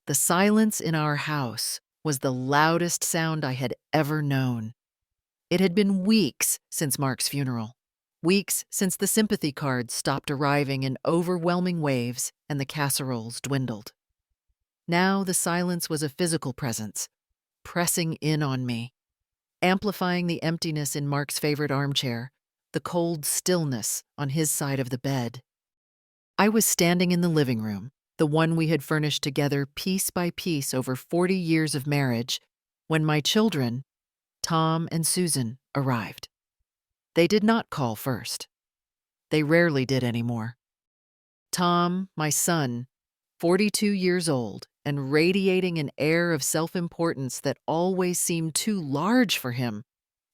The silence in our house was the loudest sound I had ever known. It had been weeks since Mark's funeral. Weeks since the sympathy cards stopped arriving in overwhelming waves and the casseroles dwindled. Now the silence was a physical presence, pressing in on me, amplifying the emptiness in Mark's favorite armchair, the cold stillness on his side of the bed. I was standing in the living room, the one we had furnished together piece by piece over 40 years of marriage, when my children, Tom and Susan, arrived. They did not call first. They rarely did anymore. Tom, my son, 42 years old and radiating an air of self-importance that always seemed too large for him,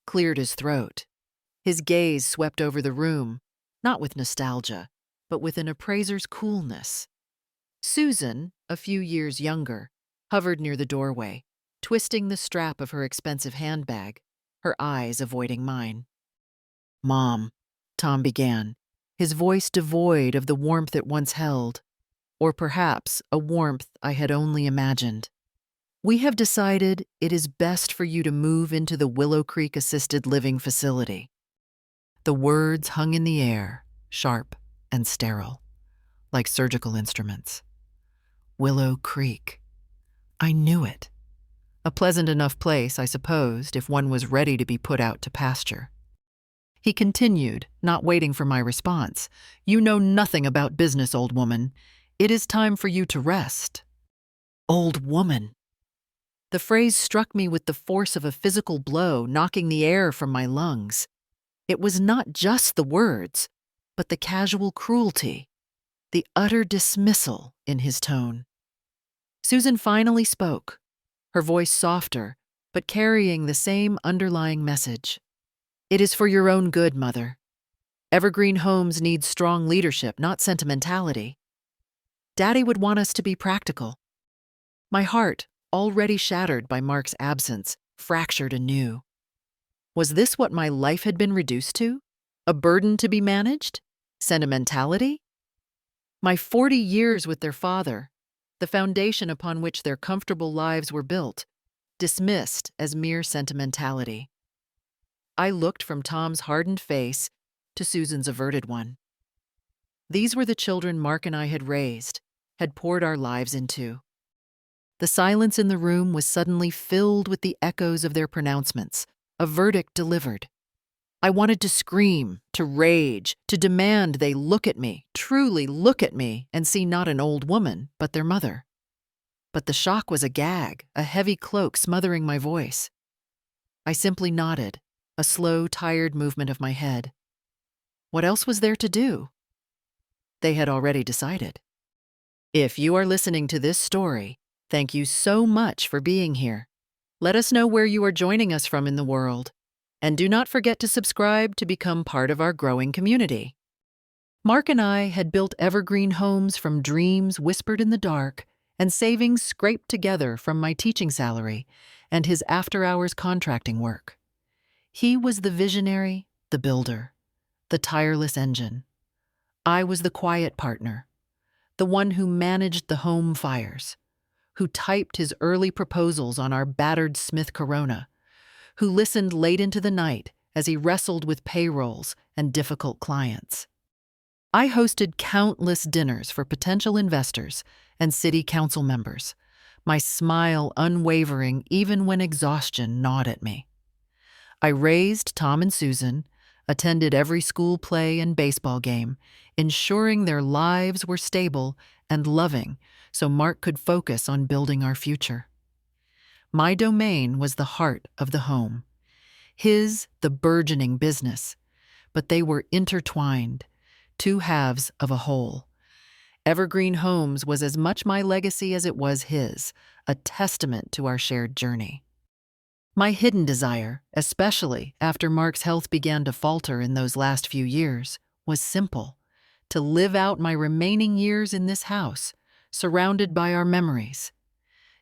cleared his throat. His gaze swept over the room, not with nostalgia, but with an appraiser's coolness. Susan, a few years younger, hovered near the doorway, twisting the strap of her expensive handbag, her eyes avoiding mine. "Mom," Tom began, his voice devoid of the warmth it once held, or perhaps a warmth I had only imagined. "We have decided it is best for you to move into the Willow Creek Assisted Living Facility." The words hung in the air, sharp and sterile, like surgical instruments. Willow Creek. I knew it. A pleasant enough place, I supposed, if one was ready to be put out to pasture. He continued, not waiting for my response. "You know nothing about business, old woman. It is time for you to rest." Old woman. The phrase struck me with the force of a physical blow, knocking the air from my lungs. It was not just the words, but the casual cruelty, the utter dismissal in his tone. Susan finally spoke, her voice softer, but carrying the same underlying message. "It is for your own good, Mother. Evergreen Homes needs strong leadership, not sentimentality. Daddy would want us to be practical." My heart, already shattered by Mark's absence, fractured anew. Was this what my life had been reduced to? A burden to be managed? Sentimentality? My 40 years with their father, the foundation upon which their comfortable lives were built, dismissed as mere sentimentality. I looked from Tom's hardened face to Susan's averted one. These were the children Mark and I had raised, had poured our lives into. The silence in the room was suddenly filled with the echoes of their pronouncements, a verdict delivered. I wanted to scream, to rage, to demand they look at me, truly look at me, and see not an old woman, but their mother. But the shock was a gag, a heavy cloak smothering my voice. I simply nodded, a slow, tired movement of my head. What else was there to do? They had already decided. If you are listening to this story, thank you so much for being here. Let us know where you are joining us from in the world. And do not forget to subscribe to become part of our growing community. Mark and I had built evergreen homes from dreams whispered in the dark and savings scraped together from my teaching salary and his after-hours contracting work. He was the visionary, the builder, the tireless engine. I was the quiet partner, the one who managed the home fires, who typed his early proposals on our battered Smith Corona, who listened late into the night as he wrestled with payrolls and difficult clients. I hosted countless dinners for potential investors and city council members, my smile unwavering even when exhaustion gnawed at me. I raised Tom and Susan, attended every school play and baseball game, ensuring their lives were stable and loving so Mark could focus on building our future. My domain was the heart of the home, his the burgeoning business, but they were intertwined, two halves of a whole. Evergreen Homes was as much my legacy as it was his, a testament to our shared journey. My hidden desire, especially after Mark's health began to falter in those last few years, was simple: to live out my remaining years in this house, surrounded by our memories.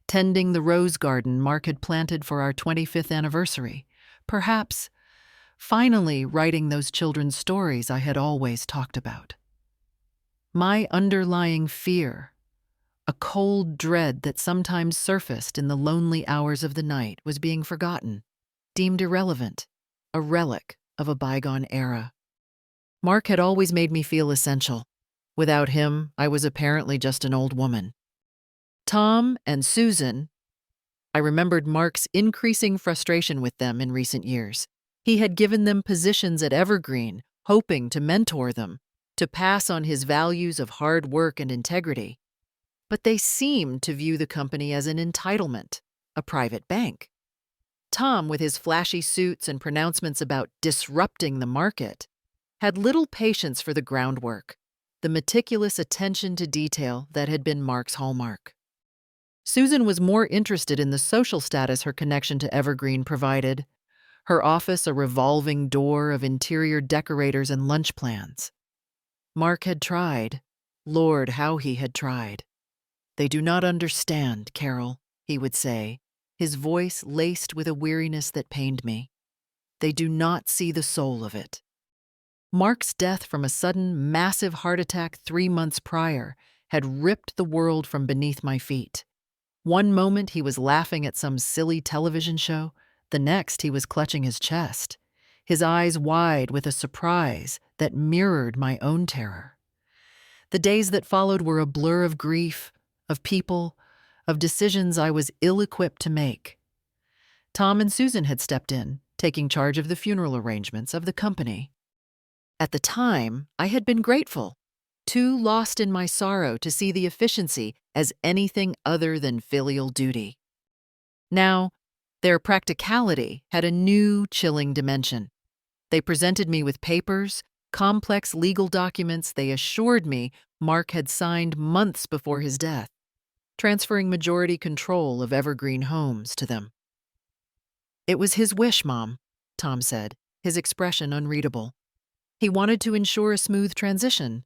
Tending the rose garden Mark had planted for our 25th anniversary, perhaps finally writing those children's stories I had always talked about. My underlying fear, A cold dread that sometimes surfaced in the lonely hours of the night was being forgotten, deemed irrelevant, a relic of a bygone era. Mark had always made me feel essential. Without him, I was apparently just an old woman. Tom and Susan, I remembered Mark's increasing frustration with them in recent years. He had given them positions at Evergreen, hoping to mentor them, to pass on his values of hard work and integrity. But they seemed to view the company as an entitlement, a private bank. Tom, with his flashy suits and pronouncements about disrupting the market, had little patience for the groundwork, the meticulous attention to detail that had been Mark's hallmark. Susan was more interested in the social status her connection to Evergreen provided, her office a revolving door of interior decorators and lunch plans. Mark had tried. Lord, how he had tried. "They do not understand, Carol," he would say, his voice laced with a weariness that pained me. "They do not see the soul of it." Mark's death from a sudden, massive heart attack 3 months prior had ripped the world from beneath my feet. One moment he was laughing at some silly television show, the next he was clutching his chest, his eyes wide with a surprise that mirrored my own terror. The days that followed were a blur of grief, of people, of decisions I was ill-equipped to make. Tom and Susan had stepped in, taking charge of the funeral arrangements of the company. At the time, I had been grateful, too lost in my sorrow to see the efficiency as anything other than filial duty. Now, their practicality had a new, chilling dimension. They presented me with papers, complex legal documents they assured me Mark had signed months before his death, transferring majority control of Evergreen Homes to them. "It was his wish, Mom," Tom said, his expression unreadable. "He wanted to ensure a smooth transition."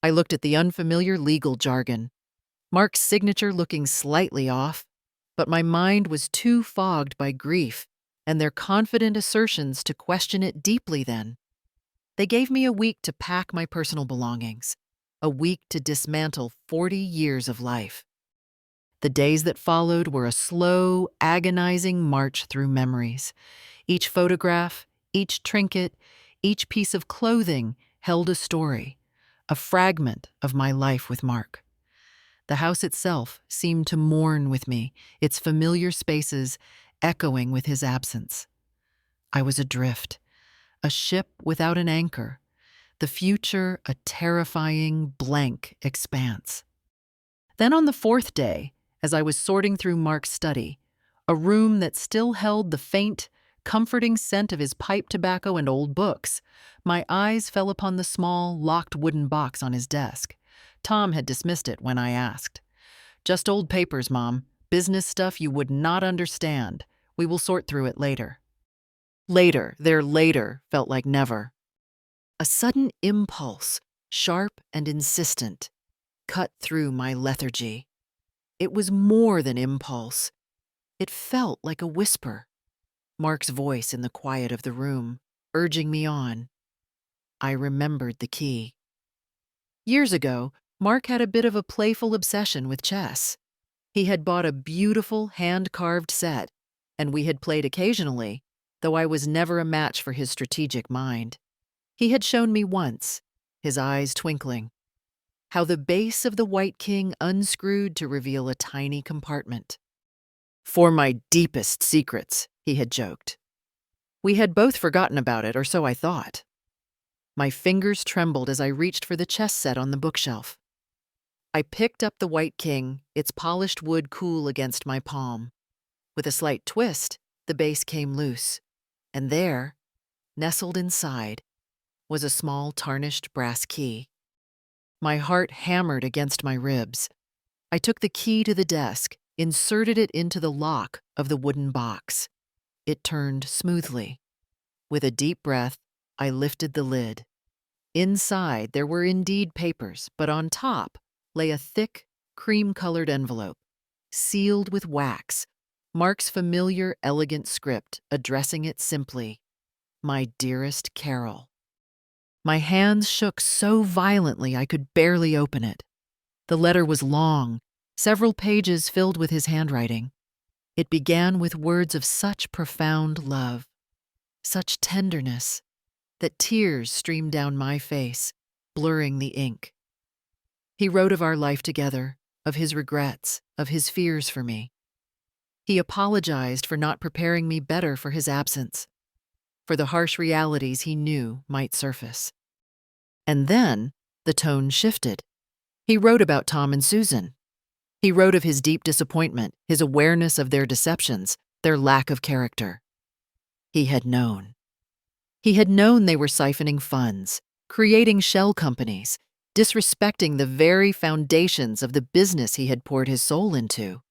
I looked at the unfamiliar legal jargon, Mark's signature looking slightly off, but my mind was too fogged by grief and their confident assertions to question it deeply then. They gave me a week to pack my personal belongings, a week to dismantle 40 years of life. The days that followed were a slow, agonizing march through memories. Each photograph, each trinket, each piece of clothing held a story, a fragment of my life with Mark. The house itself seemed to mourn with me, its familiar spaces echoing with his absence. I was adrift, a ship without an anchor, the future a terrifying, blank expanse. Then on the 4th day, as I was sorting through Mark's study, a room that still held the faint, comforting scent of his pipe tobacco and old books, my eyes fell upon the small, locked wooden box on his desk. Tom had dismissed it when I asked. "Just old papers, Mom. Business stuff you would not understand. We will sort through it later." Later, their later, felt like never. A sudden impulse, sharp and insistent, cut through my lethargy. It was more than impulse. It felt like a whisper. Mark's voice in the quiet of the room, urging me on. I remembered the key. Years ago, Mark had a bit of a playful obsession with chess. He had bought a beautiful hand-carved set, and we had played occasionally, though I was never a match for his strategic mind. He had shown me once, his eyes twinkling, how the base of the White King unscrewed to reveal a tiny compartment. "For my deepest secrets," he had joked. We had both forgotten about it, or so I thought. My fingers trembled as I reached for the chess set on the bookshelf. I picked up the White King, its polished wood cool against my palm. With a slight twist, the base came loose, and there, nestled inside, was a small tarnished brass key. My heart hammered against my ribs. I took the key to the desk, inserted it into the lock of the wooden box. It turned smoothly. With a deep breath, I lifted the lid. Inside, there were indeed papers, but on top lay a thick, cream-colored envelope, sealed with wax, Mark's familiar, elegant script addressing it simply, "My dearest Carol." My hands shook so violently I could barely open it. The letter was long, several pages filled with his handwriting. It began with words of such profound love, such tenderness, that tears streamed down my face, blurring the ink. He wrote of our life together, of his regrets, of his fears for me. He apologized for not preparing me better for his absence, for the harsh realities he knew might surface. And then the tone shifted. He wrote about Tom and Susan. He wrote of his deep disappointment, his awareness of their deceptions, their lack of character. He had known. He had known they were siphoning funds, creating shell companies, disrespecting the very foundations of the business he had poured his soul into.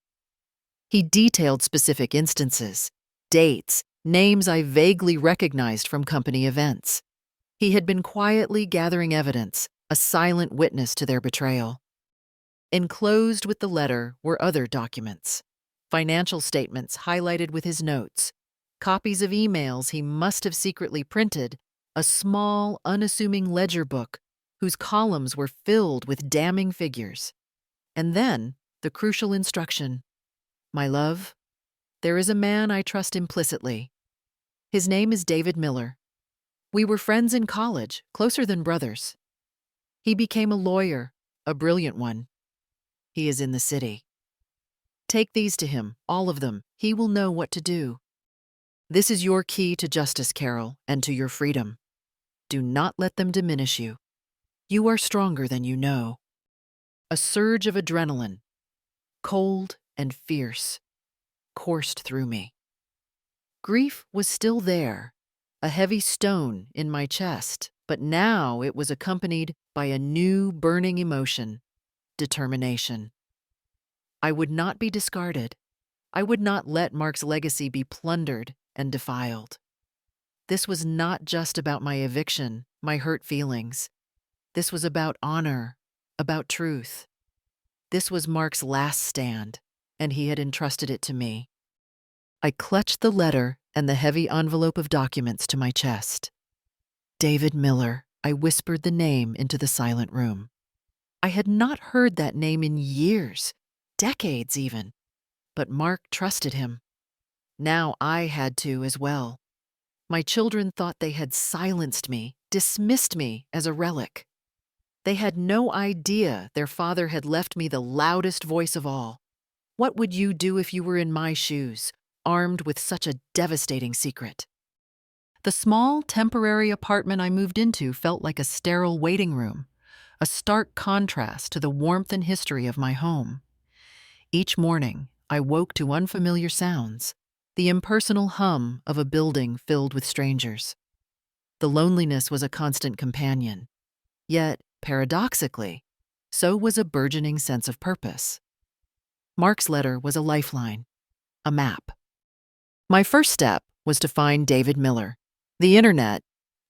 He detailed specific instances, dates, names I vaguely recognized from company events. He had been quietly gathering evidence, a silent witness to their betrayal. Enclosed with the letter were other documents, financial statements highlighted with his notes, copies of emails he must have secretly printed, a small, unassuming ledger book whose columns were filled with damning figures. And then the crucial instruction: "My love, there is a man I trust implicitly. His name is David Miller. We were friends in college, closer than brothers. He became a lawyer, a brilliant one. He is in the city. Take these to him, all of them. He will know what to do. This is your key to justice, Carol, and to your freedom. Do not let them diminish you. You are stronger than you know." A surge of adrenaline, cold and fierce, coursed through me. Grief was still there, a heavy stone in my chest, but now it was accompanied by a new burning emotion: determination. I would not be discarded. I would not let Mark's legacy be plundered and defiled. This was not just about my eviction, my hurt feelings. This was about honor, about truth. This was Mark's last stand, and he had entrusted it to me. I clutched the letter and the heavy envelope of documents to my chest. David Miller, I whispered the name into the silent room. I had not heard that name in years, decades even, but Mark trusted him. Now I had to as well. My children thought they had silenced me, dismissed me as a relic. They had no idea their father had left me the loudest voice of all. What would you do if you were in my shoes, armed with such a devastating secret? The small, temporary apartment I moved into felt like a sterile waiting room, a stark contrast to the warmth and history of my home. Each morning, I woke to unfamiliar sounds, the impersonal hum of a building filled with strangers. The loneliness was a constant companion. Yet, paradoxically, so was a burgeoning sense of purpose. Mark's letter was a lifeline, a map. My first step was to find David Miller. The internet,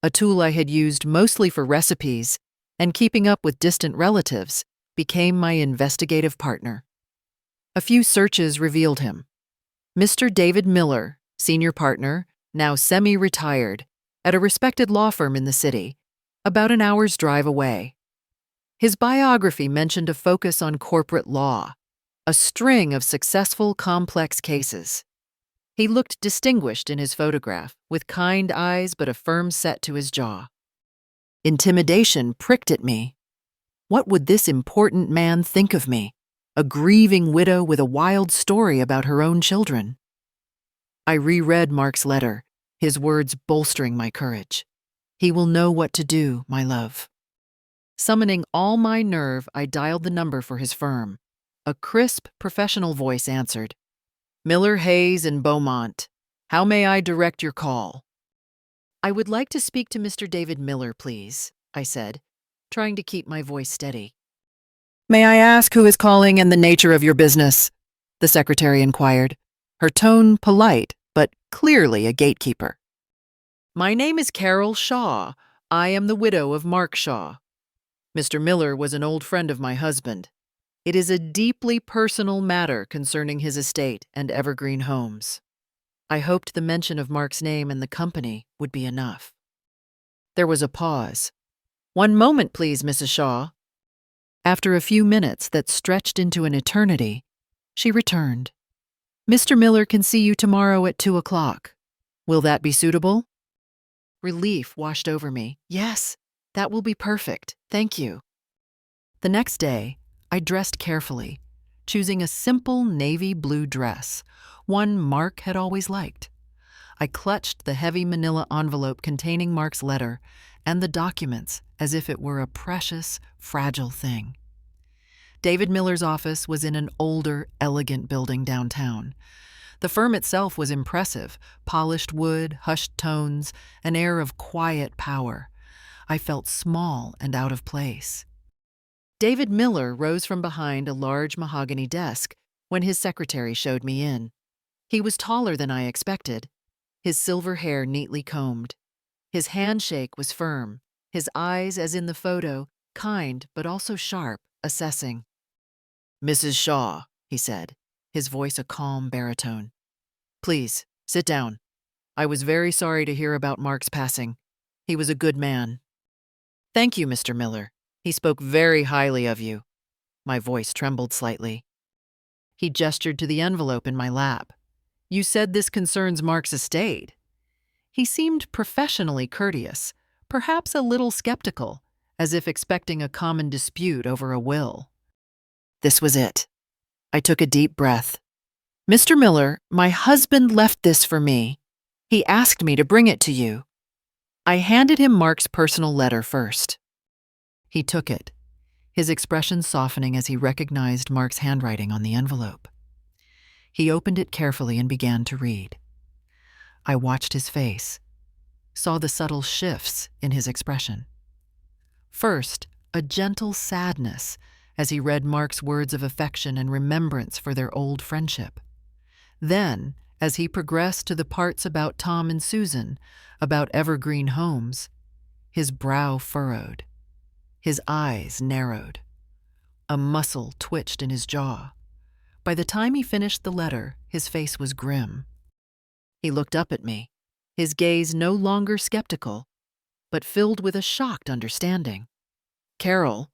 a tool I had used mostly for recipes and keeping up with distant relatives, became my investigative partner. A few searches revealed him. Mr. David Miller, senior partner, now semi-retired, at a respected law firm in the city, about an hour's drive away. His biography mentioned a focus on corporate law, a string of successful, complex cases. He looked distinguished in his photograph, with kind eyes but a firm set to his jaw. Intimidation pricked at me. What would this important man think of me, a grieving widow with a wild story about her own children? I reread Mark's letter, his words bolstering my courage. He will know what to do, my love. Summoning all my nerve, I dialed the number for his firm. A crisp, professional voice answered. "Miller, Hayes, and Beaumont. How may I direct your call?" "I would like to speak to Mr. David Miller, please," I said, trying to keep my voice steady. "May I ask who is calling and the nature of your business?" the secretary inquired, her tone polite, but clearly a gatekeeper. "My name is Carol Shaw. I am the widow of Mark Shaw. Mr. Miller was an old friend of my husband. It is a deeply personal matter concerning his estate and evergreen homes." I hoped the mention of Mark's name and the company would be enough. There was a pause. "One moment, please, Mrs. Shaw." After a few minutes that stretched into an eternity, she returned. "Mr. Miller can see you tomorrow at 2 o'clock. Will that be suitable?" Relief washed over me. "Yes, that will be perfect. Thank you." The next day, I dressed carefully, choosing a simple navy blue dress, one Mark had always liked. I clutched the heavy manila envelope containing Mark's letter and the documents as if it were a precious, fragile thing. David Miller's office was in an older, elegant building downtown. The firm itself was impressive: polished wood, hushed tones, an air of quiet power. I felt small and out of place. David Miller rose from behind a large mahogany desk when his secretary showed me in. He was taller than I expected, his silver hair neatly combed. His handshake was firm, his eyes, as in the photo, kind but also sharp, assessing. "Mrs. Shaw," he said, his voice a calm baritone. "Please, sit down. I was very sorry to hear about Mark's passing. He was a good man." "Thank you, Mr. Miller. He spoke very highly of you." My voice trembled slightly. He gestured to the envelope in my lap. "You said this concerns Mark's estate." He seemed professionally courteous, perhaps a little skeptical, as if expecting a common dispute over a will. This was it. I took a deep breath. "Mr. Miller, my husband left this for me. He asked me to bring it to you." I handed him Mark's personal letter first. He took it, his expression softening as he recognized Mark's handwriting on the envelope. He opened it carefully and began to read. I watched his face, saw the subtle shifts in his expression. First, a gentle sadness as he read Mark's words of affection and remembrance for their old friendship. Then, as he progressed to the parts about Tom and Susan, about Evergreen Homes, his brow furrowed, his eyes narrowed. A muscle twitched in his jaw. By the time he finished the letter, his face was grim. He looked up at me, his gaze no longer skeptical, but filled with a shocked understanding. "Carol,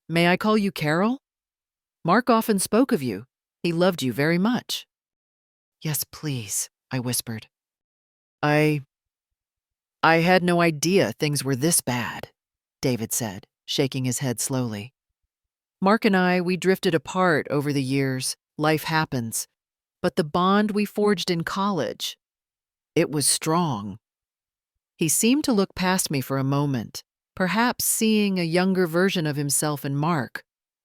may I call you Carol? Mark often spoke of you. He loved you very much." "Yes, please," I whispered. I had no idea things were this bad," David said, shaking his head slowly. "Mark and we drifted apart over the years. Life happens. But the bond we forged in college, it was strong." He seemed to look past me for a moment, perhaps seeing a younger version of himself in Mark,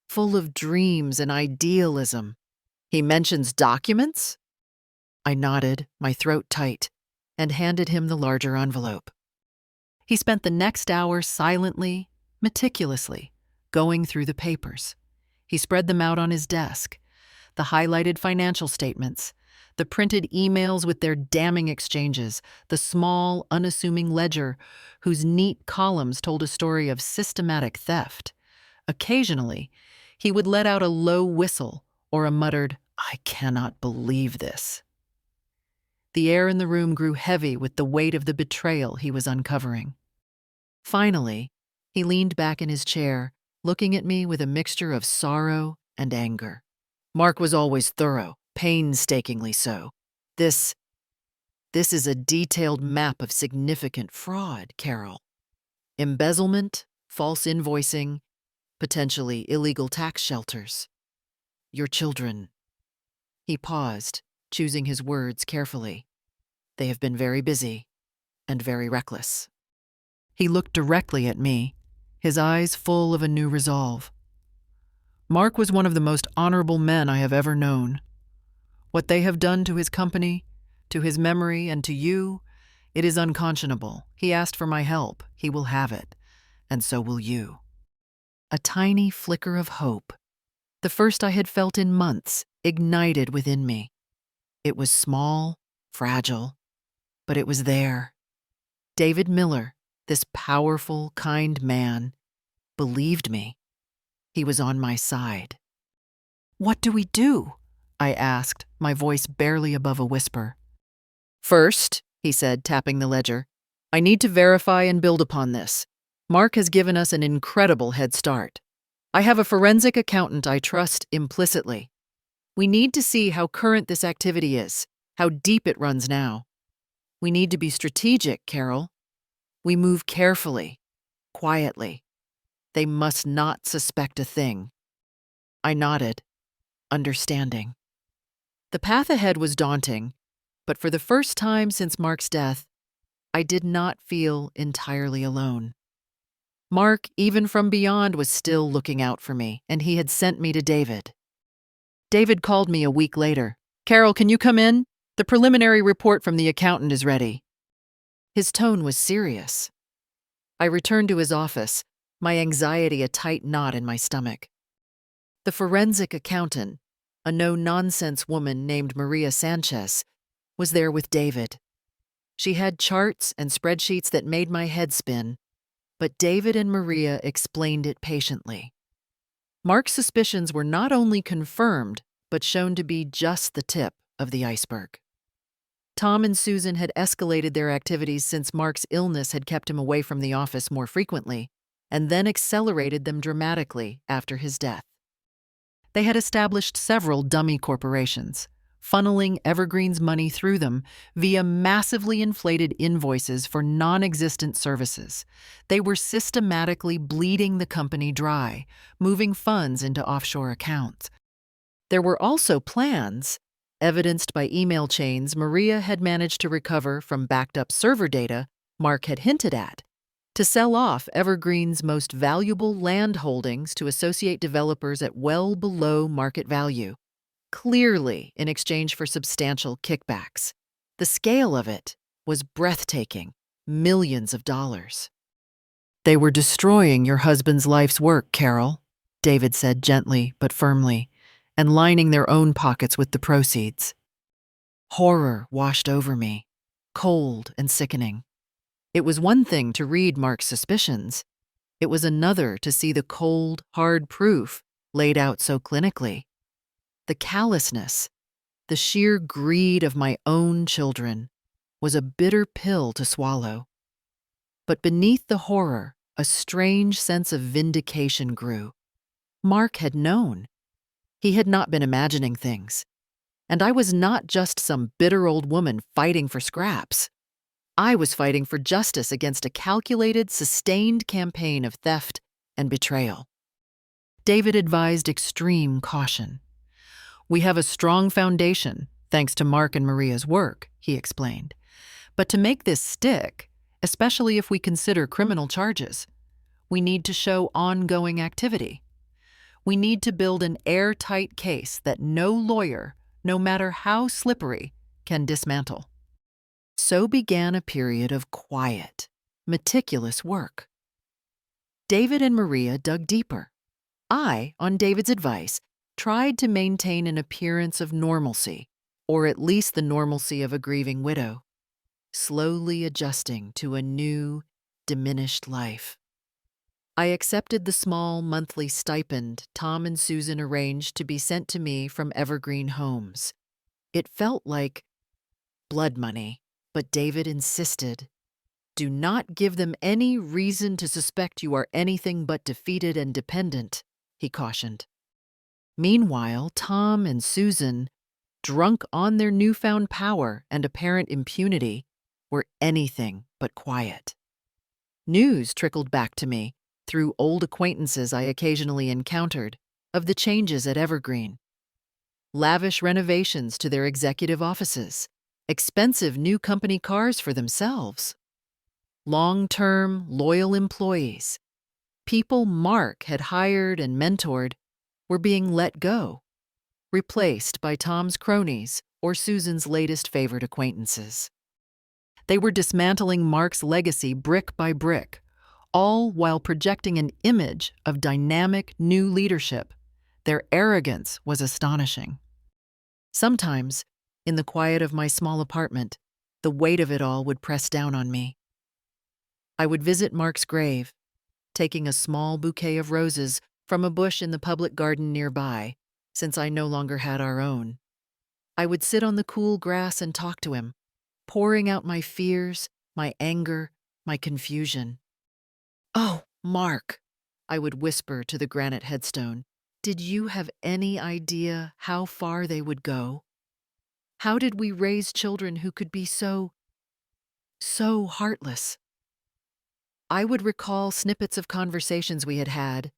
full of dreams and idealism. "He mentions documents?" I nodded, my throat tight, and handed him the larger envelope. He spent the next hour silently, meticulously, going through the papers. He spread them out on his desk, the highlighted financial statements, the printed emails with their damning exchanges, the small, unassuming ledger whose neat columns told a story of systematic theft. Occasionally, he would let out a low whistle or a muttered, "I cannot believe this." The air in the room grew heavy with the weight of the betrayal he was uncovering. Finally, he leaned back in his chair, looking at me with a mixture of sorrow and anger. "Mark was always thorough, painstakingly so. This is a detailed map of significant fraud, Carol. Embezzlement, false invoicing, potentially illegal tax shelters. Your children." He paused, choosing his words carefully. "They have been very busy and very reckless." He looked directly at me, his eyes full of a new resolve. "Mark was one of the most honorable men I have ever known. What they have done to his company, to his memory, and to you, it is unconscionable. He asked for my help. He will have it, and so will you." A tiny flicker of hope, the first I had felt in months, ignited within me. It was small, fragile, but it was there. David Miller, this powerful, kind man, believed me. He was on my side. "What do we do?" I asked, my voice barely above a whisper. "First," he said, tapping the ledger, "I need to verify and build upon this. Mark has given us an incredible head start. I have a forensic accountant I trust implicitly. We need to see how current this activity is, how deep it runs now. We need to be strategic, Carol. We move carefully, quietly. They must not suspect a thing. I nodded, understanding. The path ahead was daunting, but for the first time since Mark's death, I did not feel entirely alone. Mark, even from beyond, was still looking out for me, and he had sent me to David. David called me a week later. "Carol, can you come in? The preliminary report from the accountant is ready." His tone was serious. I returned to his office, my anxiety a tight knot in my stomach. The forensic accountant, a no-nonsense woman named Maria Sanchez, was there with David. She had charts and spreadsheets that made my head spin, but David and Maria explained it patiently. Mark's suspicions were not only confirmed, but shown to be just the tip of the iceberg. Tom and Susan had escalated their activities since Mark's illness had kept him away from the office more frequently, and then accelerated them dramatically after his death. They had established several dummy corporations, funneling Evergreen's money through them via massively inflated invoices for non-existent services. They were systematically bleeding the company dry, moving funds into offshore accounts. There were also plans, evidenced by email chains Maria had managed to recover from backed-up server data Mark had hinted at, to sell off Evergreen's most valuable land holdings to associate developers at well below market value, clearly in exchange for substantial kickbacks. The scale of it was breathtaking, millions of dollars. "They were destroying your husband's life's work, Carol," David said gently but firmly, and lining their own pockets with the proceeds. Horror washed over me, cold and sickening. It was one thing to read Mark's suspicions. It was another to see the cold, hard proof laid out so clinically. The callousness, the sheer greed of my own children, was a bitter pill to swallow. But beneath the horror, a strange sense of vindication grew. Mark had known. He had not been imagining things. And I was not just some bitter old woman fighting for scraps. I was fighting for justice against a calculated, sustained campaign of theft and betrayal. David advised extreme caution. "We have a strong foundation, thanks to Mark and Maria's work," he explained. "But to make this stick, especially if we consider criminal charges, we need to show ongoing activity. We need to build an airtight case that no lawyer, no matter how slippery, can dismantle." So began a period of quiet, meticulous work. David and Maria dug deeper. I, on David's advice, tried to maintain an appearance of normalcy, or at least the normalcy of a grieving widow, slowly adjusting to a new, diminished life. I accepted the small monthly stipend Tom and Susan arranged to be sent to me from Evergreen Homes. It felt like blood money. But David insisted, "Do not give them any reason to suspect you are anything but defeated and dependent," he cautioned. Meanwhile, Tom and Susan, drunk on their newfound power and apparent impunity, were anything but quiet. News trickled back to me, through old acquaintances I occasionally encountered, of the changes at Evergreen. Lavish renovations to their executive offices, expensive new company cars for themselves. Long-term, loyal employees, people Mark had hired and mentored, were being let go, replaced by Tom's cronies or Susan's latest favored acquaintances. They were dismantling Mark's legacy brick by brick, all while projecting an image of dynamic new leadership. Their arrogance was astonishing. Sometimes, in the quiet of my small apartment, the weight of it all would press down on me. I would visit Mark's grave, taking a small bouquet of roses from a bush in the public garden nearby, since I no longer had our own. I would sit on the cool grass and talk to him, pouring out my fears, my anger, my confusion. "Oh, Mark," I would whisper to the granite headstone. Did you have any idea how far they would go? How did we raise children who could be so heartless? I would recall snippets of conversations we had had,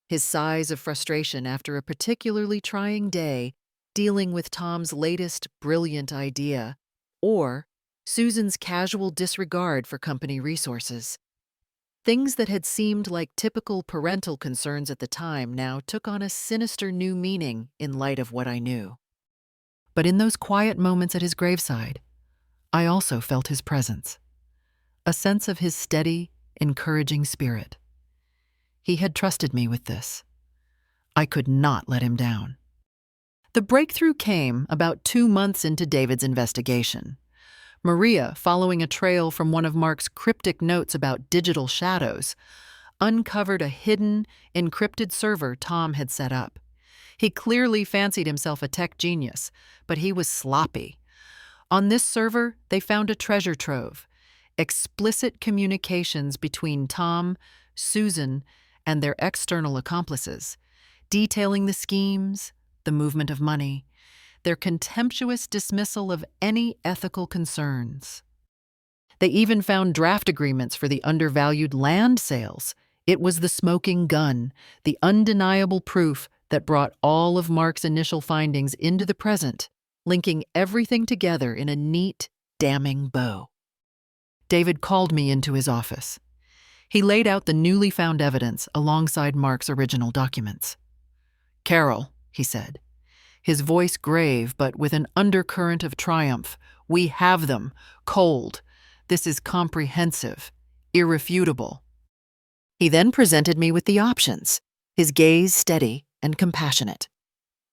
his sighs of frustration after a particularly trying day dealing with Tom's latest brilliant idea, or Susan's casual disregard for company resources. Things that had seemed like typical parental concerns at the time now took on a sinister new meaning in light of what I knew. But in those quiet moments at his graveside, I also felt his presence, a sense of his steady, encouraging spirit. He had trusted me with this. I could not let him down. The breakthrough came about 2 months into David's investigation. Maria, following a trail from one of Mark's cryptic notes about digital shadows, uncovered a hidden, encrypted server Tom had set up. He clearly fancied himself a tech genius, but he was sloppy. On this server, they found a treasure trove, explicit communications between Tom, Susan, and their external accomplices, detailing the schemes, the movement of money, their contemptuous dismissal of any ethical concerns. They even found draft agreements for the undervalued land sales. It was the smoking gun, the undeniable proof that brought all of Mark's initial findings into the present, linking everything together in a neat, damning bow. David called me into his office. He laid out the newly found evidence alongside Mark's original documents. "Carol," he said, his voice grave but with an undercurrent of triumph, "we have them, cold. This is comprehensive, irrefutable." He then presented me with the options, his gaze steady and compassionate.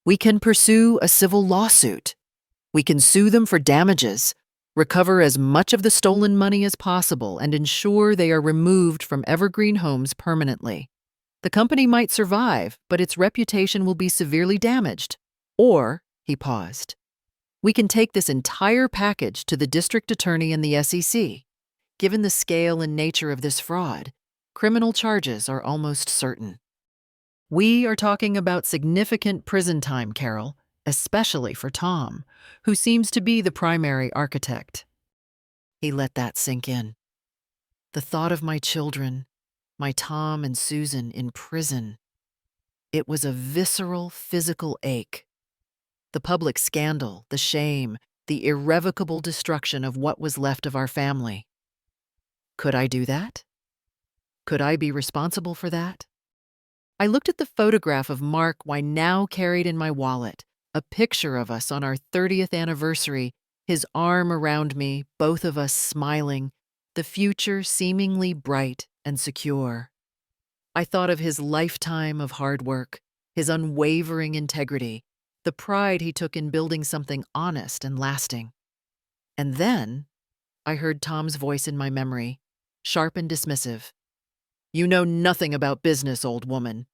"We can pursue a civil lawsuit. We can sue them for damages, recover as much of the stolen money as possible, and ensure they are removed from Evergreen Homes permanently. The company might survive, but its reputation will be severely damaged. Or," he paused, "we can take this entire package to the district attorney and the SEC. Given the scale and nature of this fraud, criminal charges are almost certain. We are talking about significant prison time, Carol, especially for Tom, who seems to be the primary architect." He let that sink in. The thought of my children, my Tom and Susan in prison, it was a visceral, physical ache. The public scandal, the shame, the irrevocable destruction of what was left of our family. Could I do that? Could I be responsible for that? I looked at the photograph of Mark I now carried in my wallet, a picture of us on our 30th anniversary, his arm around me, both of us smiling, the future seemingly bright and secure. I thought of his lifetime of hard work, his unwavering integrity, the pride he took in building something honest and lasting. And then I heard Tom's voice in my memory, sharp and dismissive. "You know nothing about business, old woman."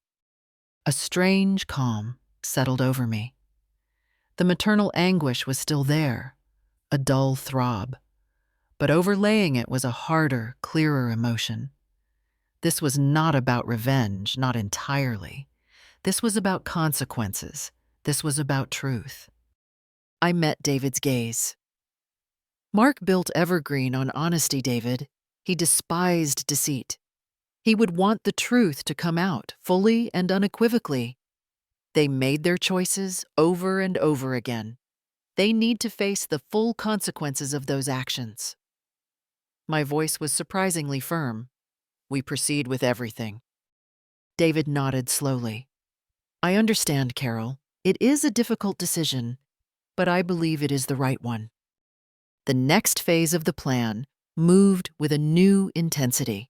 A strange calm settled over me. The maternal anguish was still there, a dull throb, but overlaying it was a harder, clearer emotion. This was not about revenge, not entirely. This was about consequences. This was about truth. I met David's gaze. "Mark built Evergreen on honesty, David. He despised deceit. He would want the truth to come out, fully and unequivocally. They made their choices over and over again. They need to face the full consequences of those actions." My voice was surprisingly firm. "We proceed with everything." David nodded slowly. "I understand, Carol. It is a difficult decision, but I believe it is the right one." The next phase of the plan moved with a new intensity.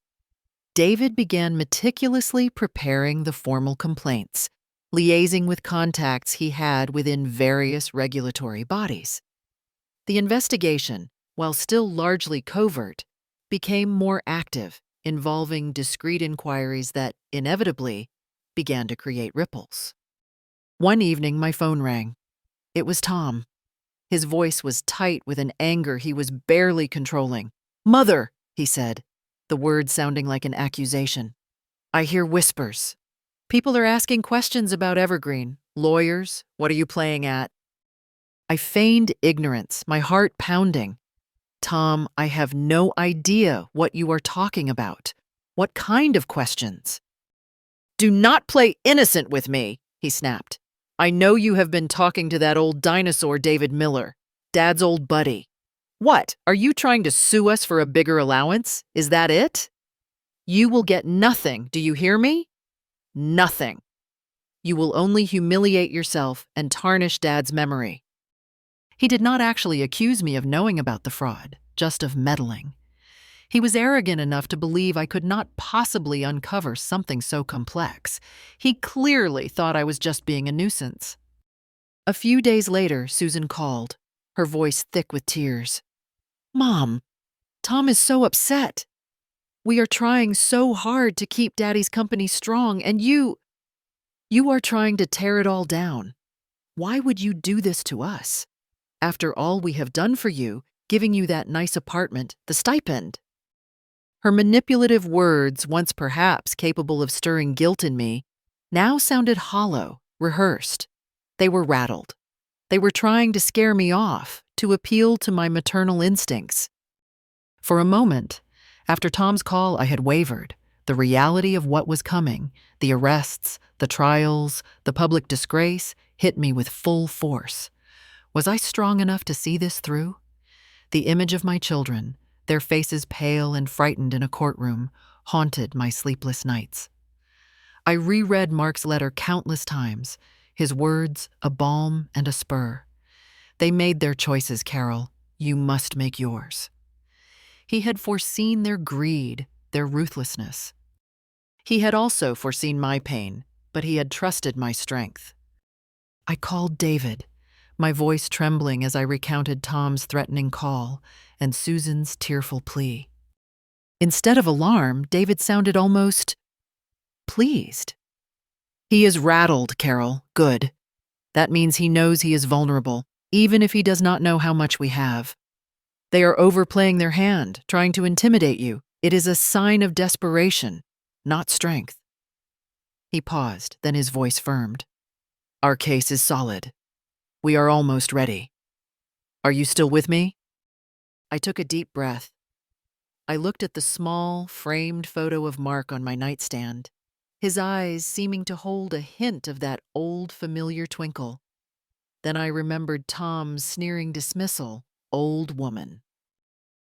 David began meticulously preparing the formal complaints, liaising with contacts he had within various regulatory bodies. The investigation, while still largely covert, became more active, involving discreet inquiries that, inevitably, began to create ripples. One evening, my phone rang. It was Tom. His voice was tight with an anger he was barely controlling. "Mother," he said, the word sounding like an accusation. I hear whispers. People are asking questions about Evergreen. Lawyers, what are you playing at? I feigned ignorance, my heart pounding. Tom, I have no idea what you are talking about. What kind of questions? Do not play innocent with me, he snapped. I know you have been talking to that old dinosaur David Miller, Dad's old buddy. What, are you trying to sue us for a bigger allowance? Is that it? You will get nothing, do you hear me? Nothing. You will only humiliate yourself and tarnish Dad's memory. He did not actually accuse me of knowing about the fraud, just of meddling. He was arrogant enough to believe I could not possibly uncover something so complex. He clearly thought I was just being a nuisance. A few days later, Susan called, her voice thick with tears. Mom, Tom is so upset. We are trying so hard to keep Daddy's company strong, and you are trying to tear it all down. Why would you do this to us? After all we have done for you, giving you that nice apartment, the stipend. Her manipulative words, once perhaps capable of stirring guilt in me, now sounded hollow, rehearsed. They were rattled. They were trying to scare me off, to appeal to my maternal instincts. For a moment, after Tom's call, I had wavered. The reality of what was coming, the arrests, the trials, the public disgrace, hit me with full force. Was I strong enough to see this through? The image of my children, their faces pale and frightened in a courtroom, haunted my sleepless nights. I reread Mark's letter countless times, his words a balm and a spur. They made their choices, Carol. You must make yours. He had foreseen their greed, their ruthlessness. He had also foreseen my pain, but he had trusted my strength. I called David, my voice trembling as I recounted Tom's threatening call and Susan's tearful plea. Instead of alarm, David sounded almost pleased. He is rattled, Carol. Good. That means he knows he is vulnerable, even if he does not know how much we have. They are overplaying their hand, trying to intimidate you. It is a sign of desperation, not strength. He paused, then his voice firmed. Our case is solid. We are almost ready. Are you still with me? I took a deep breath. I looked at the small, framed photo of Mark on my nightstand, his eyes seeming to hold a hint of that old familiar twinkle. Then I remembered Tom's sneering dismissal, old woman.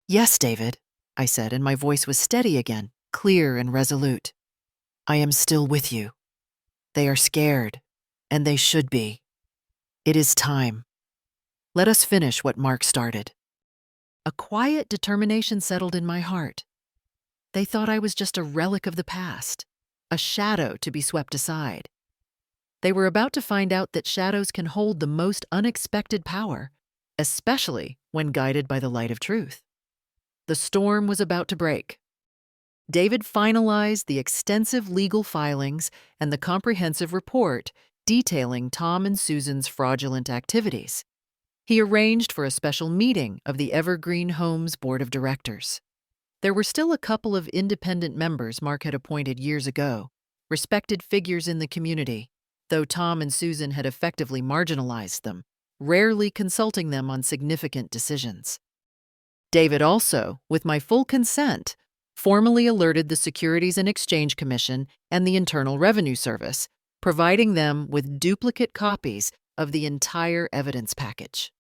Yes, David, I said, and my voice was steady again, clear and resolute. I am still with you. They are scared, and they should be. It is time. Let us finish what Mark started. A quiet determination settled in my heart. They thought I was just a relic of the past, a shadow to be swept aside. They were about to find out that shadows can hold the most unexpected power, especially when guided by the light of truth. The storm was about to break. David finalized the extensive legal filings and the comprehensive report detailing Tom and Susan's fraudulent activities. He arranged for a special meeting of the Evergreen Homes Board of Directors. There were still a couple of independent members Mark had appointed years ago, respected figures in the community, though Tom and Susan had effectively marginalized them, rarely consulting them on significant decisions. David also, with my full consent, formally alerted the Securities and Exchange Commission and the Internal Revenue Service, providing them with duplicate copies of the entire evidence package.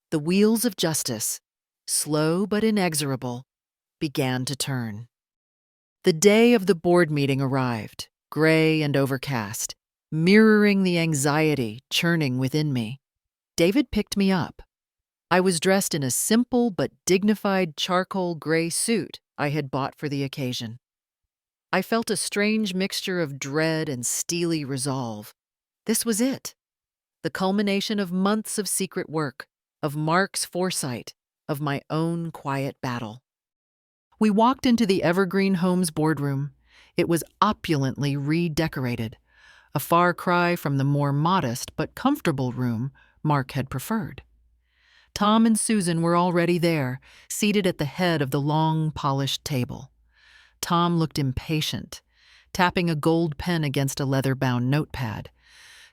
The wheels of justice, slow but inexorable, began to turn. The day of the board meeting arrived, gray and overcast, mirroring the anxiety churning within me. David picked me up. I was dressed in a simple but dignified charcoal gray suit I had bought for the occasion. I felt a strange mixture of dread and steely resolve. This was it. The culmination of months of secret work, of Mark's foresight, of my own quiet battle. We walked into the Evergreen Homes boardroom. It was opulently redecorated, a far cry from the more modest but comfortable room Mark had preferred. Tom and Susan were already there, seated at the head of the long, polished table. Tom looked impatient, tapping a gold pen against a leather-bound notepad.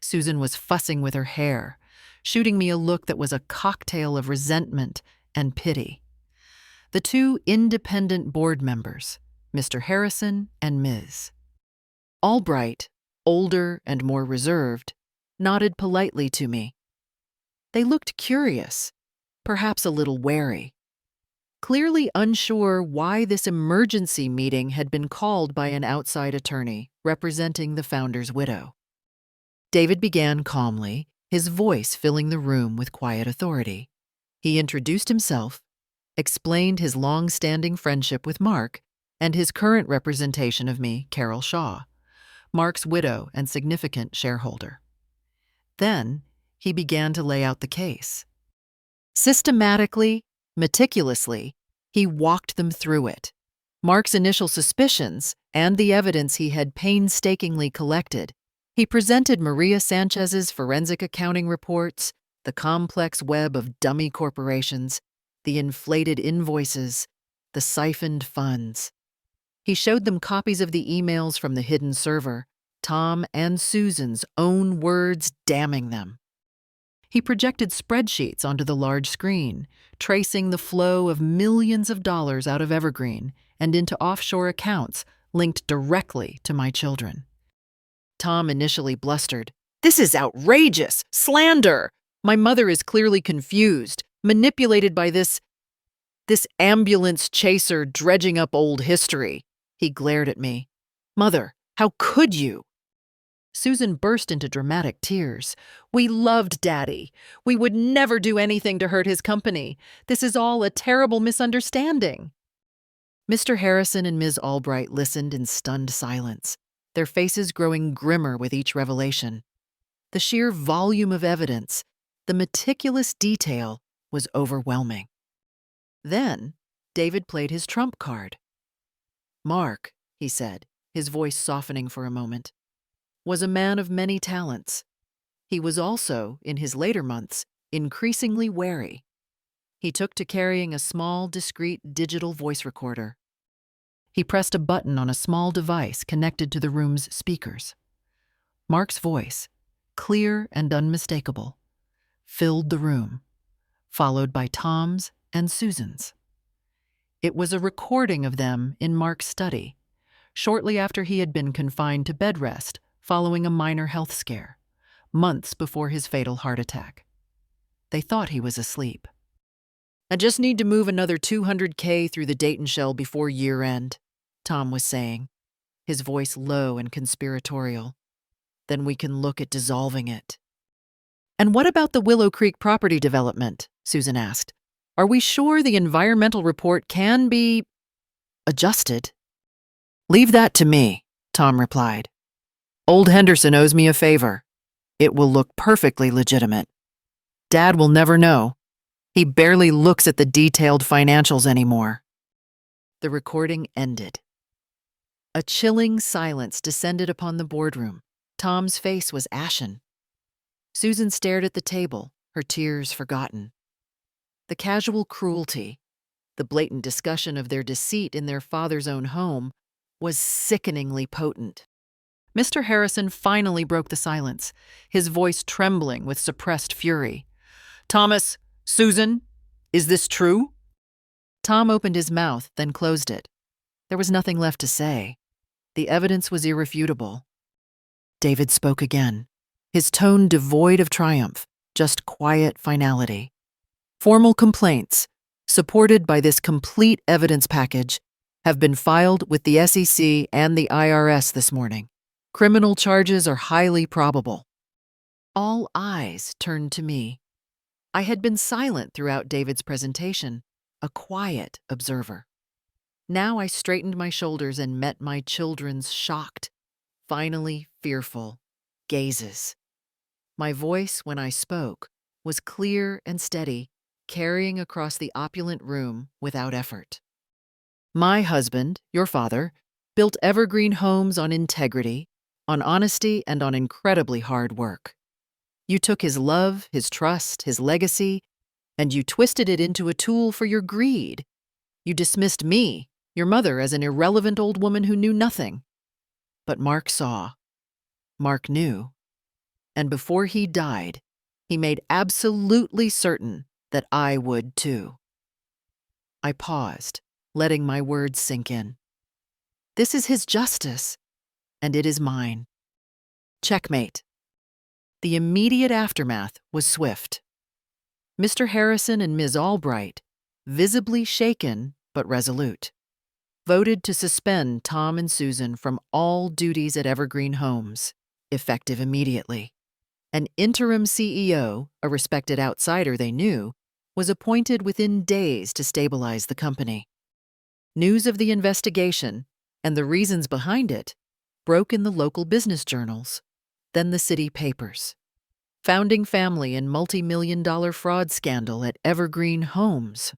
Susan was fussing with her hair, shooting me a look that was a cocktail of resentment and pity. The two independent board members, Mr. Harrison and Ms. Albright, older and more reserved, nodded politely to me. They looked curious, perhaps a little wary, clearly unsure why this emergency meeting had been called by an outside attorney representing the founder's widow. David began calmly, his voice filling the room with quiet authority. He introduced himself, explained his long-standing friendship with Mark, and his current representation of me, Carol Shaw, Mark's widow and significant shareholder. Then, he began to lay out the case. Systematically, meticulously, he walked them through it. Mark's initial suspicions and the evidence he had painstakingly collected. He presented Maria Sanchez's forensic accounting reports, the complex web of dummy corporations, the inflated invoices, the siphoned funds. He showed them copies of the emails from the hidden server, Tom and Susan's own words damning them. He projected spreadsheets onto the large screen, tracing the flow of millions of dollars out of Evergreen and into offshore accounts linked directly to my children. Tom initially blustered, "This is outrageous! Slander! My mother is clearly confused, manipulated by this ambulance chaser dredging up old history." He glared at me. "Mother, how could you?" Susan burst into dramatic tears. "We loved Daddy. We would never do anything to hurt his company. This is all a terrible misunderstanding." Mr. Harrison and Ms. Albright listened in stunned silence, their faces growing grimmer with each revelation. The sheer volume of evidence, the meticulous detail, was overwhelming. Then, David played his trump card. "Mark," he said, his voice softening for a moment, "was a man of many talents. He was also, in his later months, increasingly wary. He took to carrying a small, discreet digital voice recorder. He pressed a button on a small device connected to the room's speakers. Mark's voice, clear and unmistakable, filled the room, followed by Tom's and Susan's. It was a recording of them in Mark's study, shortly after he had been confined to bed rest following a minor health scare, months before his fatal heart attack. They thought he was asleep. "I just need to move another $200K through the Dayton shell before year-end," Tom was saying, his voice low and conspiratorial. "Then we can look at dissolving it." "And what about the Willow Creek property development?" Susan asked. "Are we sure the environmental report can be adjusted?" "Leave that to me," Tom replied. "Old Henderson owes me a favor. It will look perfectly legitimate. Dad will never know. He barely looks at the detailed financials anymore." The recording ended. A chilling silence descended upon the boardroom. Tom's face was ashen. Susan stared at the table, her tears forgotten. The casual cruelty, the blatant discussion of their deceit in their father's own home, was sickeningly potent. Mr. Harrison finally broke the silence, his voice trembling with suppressed fury. "Thomas, Susan, is this true?" Tom opened his mouth, then closed it. There was nothing left to say. The evidence was irrefutable. David spoke again, his tone devoid of triumph, just quiet finality. "Formal complaints, supported by this complete evidence package, have been filed with the SEC and the IRS this morning. Criminal charges are highly probable." All eyes turned to me. I had been silent throughout David's presentation, a quiet observer. Now I straightened my shoulders and met my children's shocked, finally fearful, gazes. My voice, when I spoke, was clear and steady, carrying across the opulent room without effort. "My husband, your father, built Evergreen homes on integrity, on honesty, and on incredibly hard work. You took his love, his trust, his legacy, and you twisted it into a tool for your greed. You dismissed me, your mother, as an irrelevant old woman who knew nothing. But Mark saw, Mark knew, and before he died, he made absolutely certain that I would too. I paused, letting my words sink in. This is his justice, and it is mine. Checkmate. The immediate aftermath was swift. Mr. Harrison and Ms. Albright, visibly shaken but resolute, voted to suspend Tom and Susan from all duties at Evergreen Homes, effective immediately. An interim CEO, a respected outsider they knew, was appointed within days to stabilize the company. News of the investigation and the reasons behind it broke in the local business journals, then the city papers. Founding family in multi-million-dollar fraud scandal at Evergreen Homes.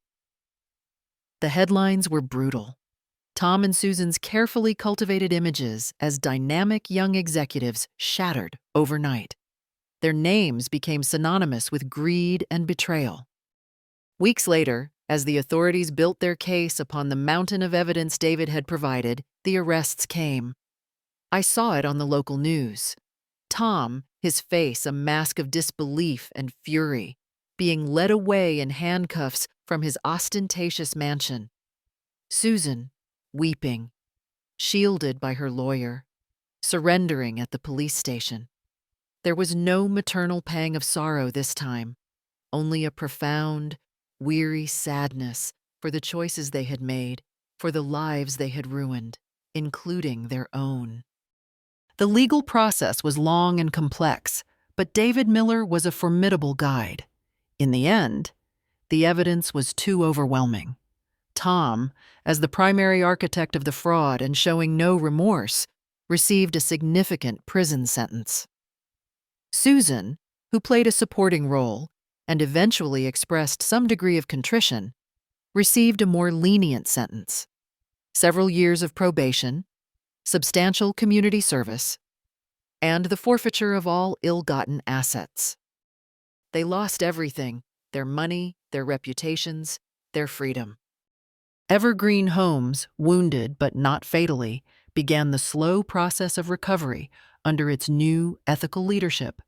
The headlines were brutal. Tom and Susan's carefully cultivated images as dynamic young executives shattered overnight. Their names became synonymous with greed and betrayal. Weeks later, as the authorities built their case upon the mountain of evidence David had provided, the arrests came. I saw it on the local news. Tom, his face a mask of disbelief and fury, being led away in handcuffs from his ostentatious mansion. Susan, weeping, shielded by her lawyer, surrendering at the police station. There was no maternal pang of sorrow this time, only a profound, weary sadness for the choices they had made, for the lives they had ruined, including their own. The legal process was long and complex, but David Miller was a formidable guide. In the end, the evidence was too overwhelming. Tom, as the primary architect of the fraud and showing no remorse, received a significant prison sentence. Susan, who played a supporting role and eventually expressed some degree of contrition, received a more lenient sentence: several years of probation, substantial community service, and the forfeiture of all ill-gotten assets. They lost everything: their money, their reputations, their freedom. Evergreen Homes, wounded but not fatally, began the slow process of recovery under its new ethical leadership.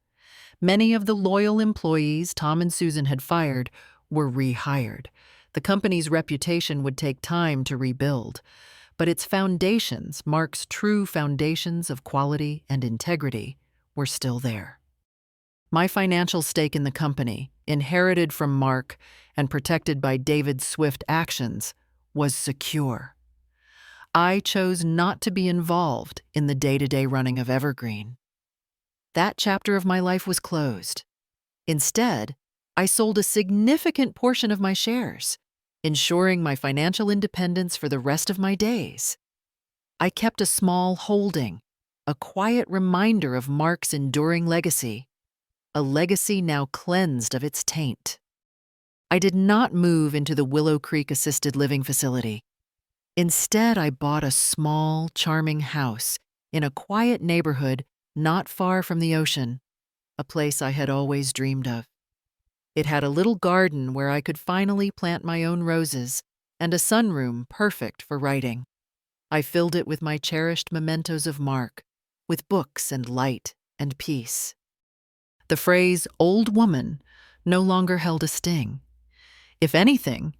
Many of the loyal employees Tom and Susan had fired were rehired. The company's reputation would take time to rebuild, but its foundations, Mark's true foundations of quality and integrity, were still there. My financial stake in the company, inherited from Mark and protected by David's swift actions, was secure. I chose not to be involved in the day-to-day running of Evergreen. That chapter of my life was closed. Instead, I sold a significant portion of my shares, ensuring my financial independence for the rest of my days. I kept a small holding, a quiet reminder of Mark's enduring legacy, a legacy now cleansed of its taint. I did not move into the Willow Creek assisted living facility. Instead, I bought a small, charming house in a quiet neighborhood not far from the ocean, a place I had always dreamed of. It had a little garden where I could finally plant my own roses and a sunroom perfect for writing. I filled it with my cherished mementos of Mark, with books and light and peace. The phrase "old woman" no longer held a sting. If anything,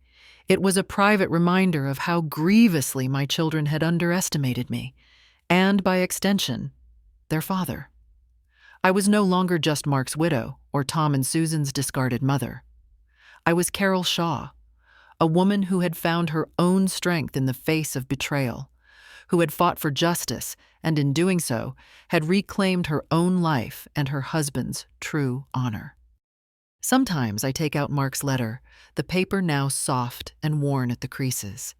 it was a private reminder of how grievously my children had underestimated me, and by extension, their father. I was no longer just Mark's widow or Tom and Susan's discarded mother. I was Carol Shaw, a woman who had found her own strength in the face of betrayal, who had fought for justice and in doing so had reclaimed her own life and her husband's true honor. Sometimes I take out Mark's letter, the paper now soft and worn at the creases.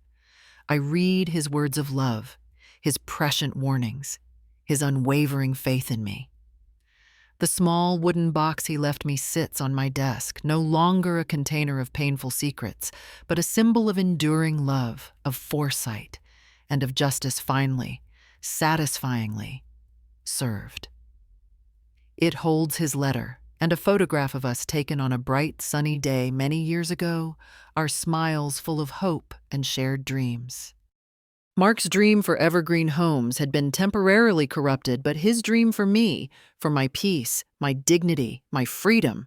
I read his words of love, his prescient warnings, his unwavering faith in me. The small wooden box he left me sits on my desk, no longer a container of painful secrets, but a symbol of enduring love, of foresight, and of justice finally, satisfyingly served. It holds his letter and a photograph of us taken on a bright, sunny day many years ago, our smiles full of hope and shared dreams. Mark's dream for evergreen homes had been temporarily corrupted, but his dream for me, for my peace, my dignity, my freedom,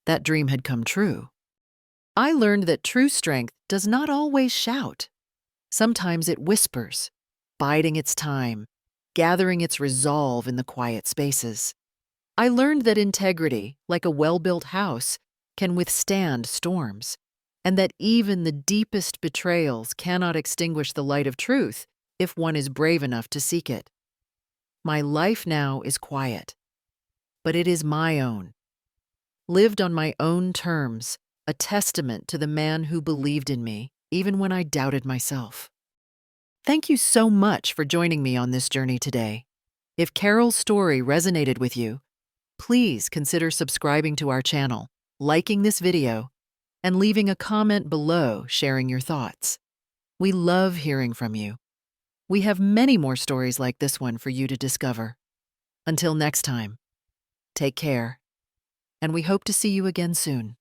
that dream had come true. I learned that true strength does not always shout. Sometimes it whispers, biding its time, gathering its resolve in the quiet spaces. I learned that integrity, like a well-built house, can withstand storms, and that even the deepest betrayals cannot extinguish the light of truth if one is brave enough to seek it. My life now is quiet, but it is my own, lived on my own terms, a testament to the man who believed in me, even when I doubted myself. Thank you so much for joining me on this journey today. If Carol's story resonated with you, please consider subscribing to our channel, liking this video, and leaving a comment below sharing your thoughts. We love hearing from you. We have many more stories like this one for you to discover. Until next time, take care, and we hope to see you again soon.